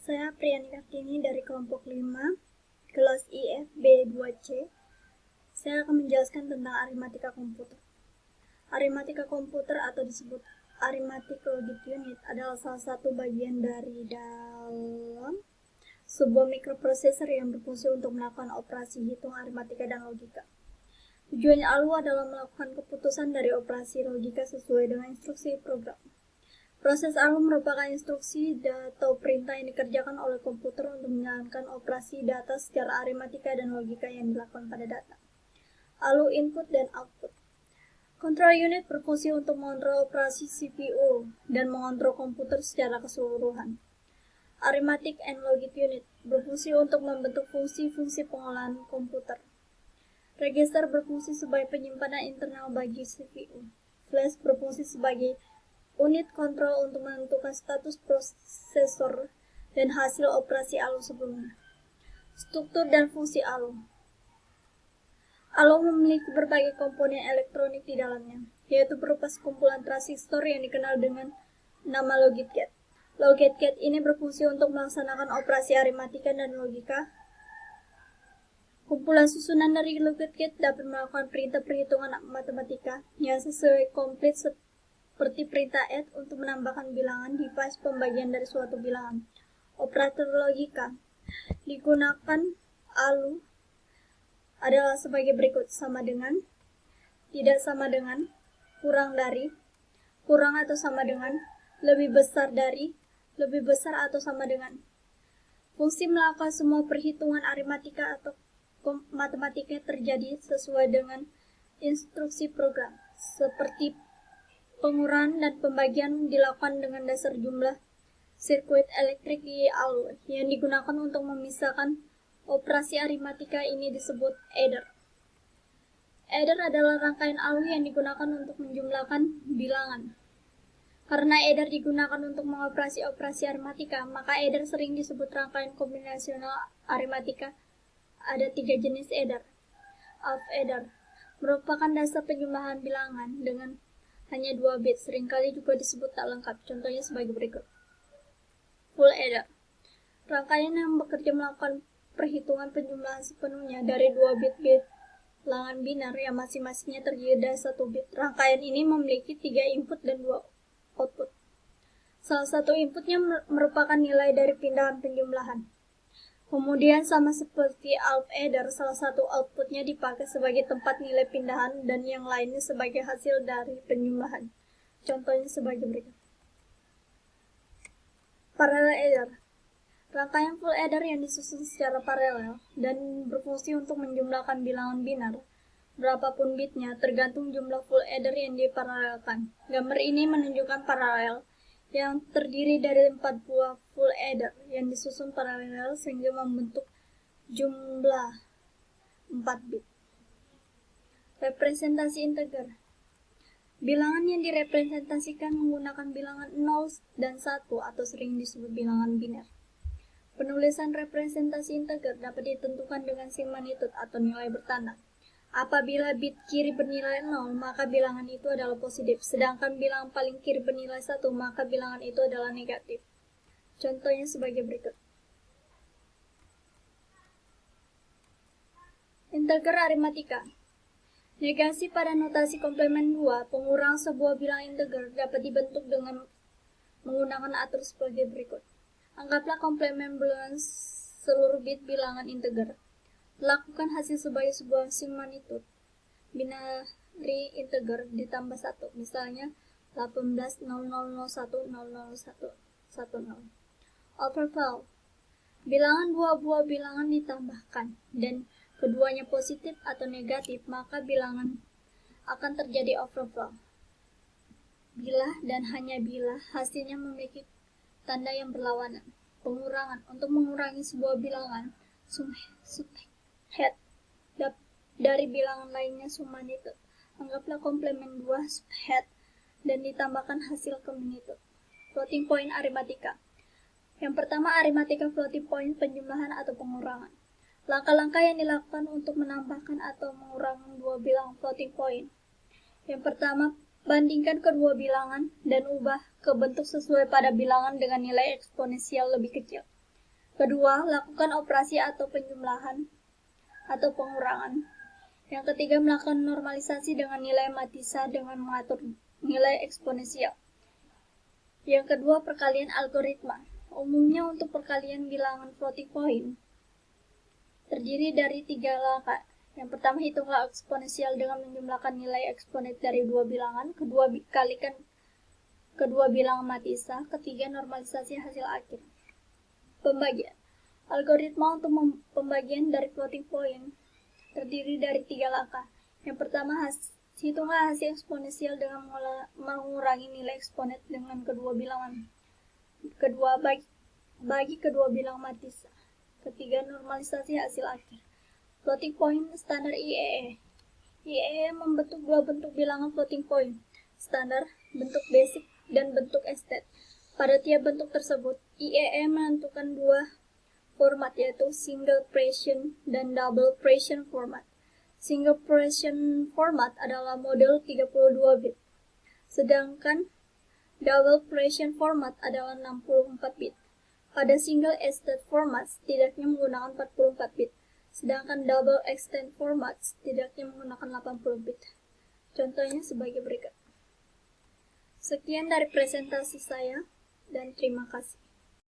Saya Priyani Kartini dari kelompok 5, kelas IFB2C. Saya akan menjelaskan tentang aritmatika komputer. Aritmatika komputer atau disebut arithmetic logic unit adalah salah satu bagian dari dalam sebuah mikroprosesor yang berfungsi untuk melakukan operasi hitung aritmatika dan logika. Tujuan ALU adalah melakukan keputusan dari operasi logika sesuai dengan instruksi program. Proses ALU merupakan instruksi atau perintah yang dikerjakan oleh komputer untuk menjalankan operasi data secara aritmatika dan logika yang dilakukan pada data. ALU input dan output. Control unit berfungsi untuk mengontrol operasi CPU dan mengontrol komputer secara keseluruhan. Arithmetic and logic unit berfungsi untuk membentuk fungsi-fungsi pengolahan komputer. Register berfungsi sebagai penyimpanan internal bagi CPU. Flash berfungsi sebagai unit kontrol untuk menentukan status prosesor dan hasil operasi ALU sebelumnya. Struktur dan fungsi ALU. ALU memiliki berbagai komponen elektronik di dalamnya, yaitu berupa sekumpulan transistor yang dikenal dengan nama logic gate. Logic gate ini berfungsi untuk melaksanakan operasi aritmatika dan logika. Kumpulan susunan dari logic gate dapat melakukan perintah perhitungan matematika yang sesuai komplit seperti perintah add untuk menambahkan bilangan di fase pembagian dari suatu bilangan. Operator logika digunakan ALU adalah sebagai berikut: sama dengan, tidak sama dengan, kurang dari, kurang atau sama dengan, lebih besar dari, lebih besar atau sama dengan. Fungsi melakukan semua perhitungan aritmatika atau matematika terjadi sesuai dengan instruksi program, seperti pengurangan dan pembagian dilakukan dengan dasar jumlah sirkuit elektrik di ALU yang digunakan untuk memisahkan operasi aritmatika ini disebut adder. Adder adalah rangkaian ALU yang digunakan untuk menjumlahkan bilangan. Karena adder digunakan untuk mengoperasi operasi aritmatika, maka adder sering disebut rangkaian kombinasional aritmatika. Ada 3 jenis adder. Half adder merupakan dasar penjumlahan bilangan dengan hanya 2 bit, seringkali juga disebut tak lengkap. Contohnya sebagai berikut. Full adder, rangkaian yang bekerja melakukan perhitungan penjumlahan sepenuhnya dari 2 bit bilangan biner yang masing-masingnya terdiri dari 1 bit. Rangkaian ini memiliki 3 input dan 2 output. Salah satu inputnya merupakan nilai dari pindahan penjumlahan. Kemudian sama seperti half adder, salah satu outputnya dipakai sebagai tempat nilai pindahan dan yang lainnya sebagai hasil dari penjumlahan. Contohnya sebagai berikut. Parallel adder, rangkaian full adder yang disusun secara paralel dan berfungsi untuk menjumlahkan bilangan biner, berapapun bitnya, tergantung jumlah full adder yang diparalelkan. Gambar ini menunjukkan paralel yang terdiri dari 4 buah full adder yang disusun paralel sehingga membentuk jumlah 4 bit. Representasi integer. Bilangan yang direpresentasikan menggunakan bilangan 0 dan 1 atau sering disebut bilangan biner. Penulisan representasi integer dapat ditentukan dengan sigma magnitude atau nilai bertanda. Apabila bit kiri bernilai 0, maka bilangan itu adalah positif, sedangkan bilangan paling kiri bernilai 1, maka bilangan itu adalah negatif. Contohnya sebagai berikut. Integer aritmatika. Negasi pada notasi komplement 2, pengurang sebuah bilangan integer dapat dibentuk dengan menggunakan atur sebagai berikut. Anggaplah komplement bilangan seluruh bit bilangan integer. Lakukan hasil sebagai sebuah sigma magnitude binary integer ditambah 1, misalnya 18.0001.000110. Overflow. Bilangan 2 buah bilangan ditambahkan dan keduanya positif atau negatif, maka bilangan akan terjadi overflow. Bila dan hanya bila hasilnya memiliki tanda yang berlawanan. Pengurangan. Untuk mengurangi sebuah bilangan, subhead dari bilangan lainnya sum magnitude. Anggaplah komplement 2 subhead dan ditambahkan hasil ke magnitude. Floating point aritmatika. Yang pertama, aritmatika floating point, penjumlahan atau pengurangan. Langkah-langkah yang dilakukan untuk menambahkan atau mengurangi 2 bilangan floating point. Yang pertama, bandingkan kedua bilangan dan ubah ke bentuk sesuai pada bilangan dengan nilai eksponensial lebih kecil. Kedua, lakukan operasi atau penjumlahan atau pengurangan. Yang ketiga, melakukan normalisasi dengan nilai matisa dengan mengatur nilai eksponensial. Yang kedua, perkalian algoritma. Umumnya untuk perkalian bilangan floating point terdiri dari 3 langkah. Yang pertama, hitunglah eksponensial dengan menjumlahkan nilai eksponen dari dua bilangan. Kedua, kalikan kedua bilangan matisa. Ketiga, normalisasi hasil akhir. Pembagian. Algoritma untuk pembagian dari floating point terdiri dari 3 langkah. Yang pertama, hitunglah hasil eksponensial dengan mengurangi nilai eksponen dengan kedua bilangan. Kedua, bagi kedua bilangan matisa. Ketiga, normalisasi hasil akhir. Floating point standar IEE. IEE membentuk dua bentuk bilangan floating point, standar, bentuk basic, dan bentuk estate. Pada tiap bentuk tersebut, IEE menentukan dua format, yaitu single fraction dan double fraction format. Single fraction format adalah model 32 bit, sedangkan double fraction format adalah 64 bit. Pada single estate format setidaknya menggunakan 44 bit, sedangkan double extent format setidaknya menggunakan 80 bit. Contohnya sebagai berikut. Sekian dari presentasi saya, dan terima kasih.